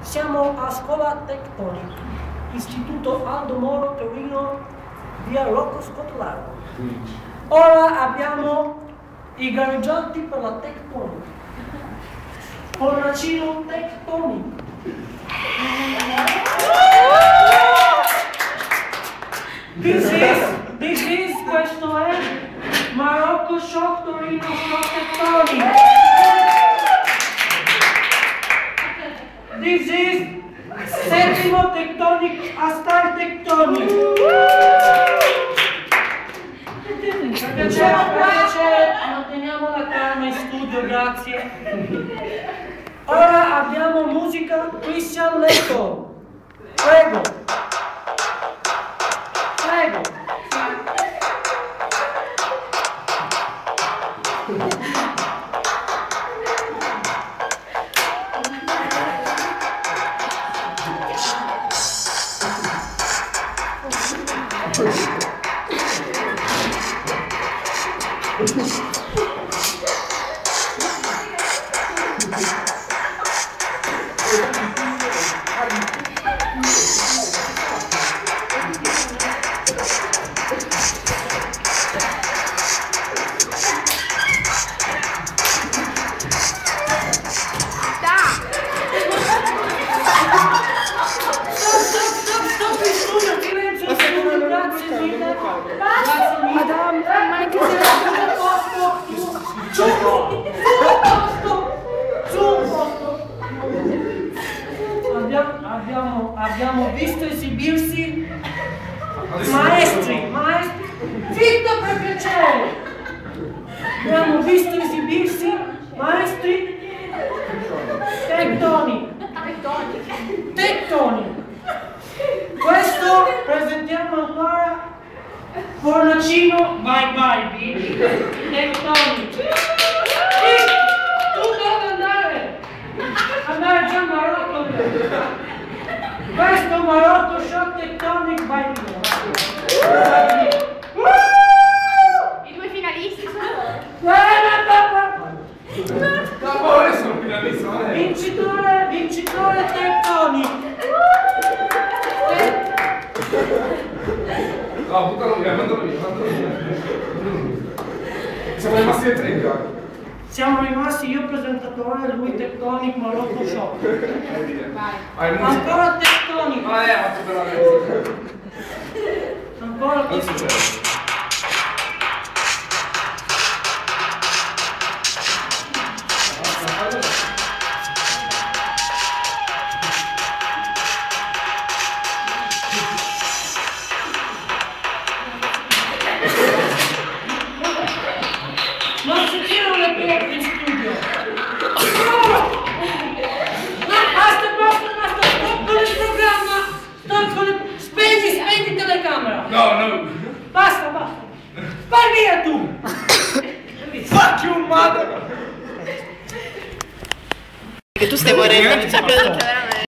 Siamo a Scuola Tectonic, Istituto Aldo Moro Torino, via Rocco Scottolaro. Ora abbiamo i gareggianti per la Tectonic. Fornacino Tectonic. Questo è Marocco Shock Torino Shock Tectonic. This is settimo Tectonic a Star Tectonic. Per piacere, manteniamo la calma in studio, grazie. Ora abbiamo musica Christian Leto. Prego. Prego. Abbiamo visto esibirsi maestri, zitto per piacere! Abbiamo visto esibirsi maestri Tectonic. Questo presentiamo ancora Fornacino, bye bitch, Tectonic. Tu dove andare? Andare già a Marocco. Questo Marocco Shock Tectonic by me. I due finalisti sono... sono finalisti. Vincitore Tectonic. No, buttalo via, mandalo via. Siamo rimasti a 30. Siamo rimasti io presentatore e lui Tectonic Marocco Shock. Vai, ancora Tectonic. Ancora Tectonic. Non si tirano le porte in studio. Basta, stop con il programma. Spegni la telecamera. No. Basta. Vai via tu. Fuck you, mother. Che tu stai morendo, non c'è più da chiamare.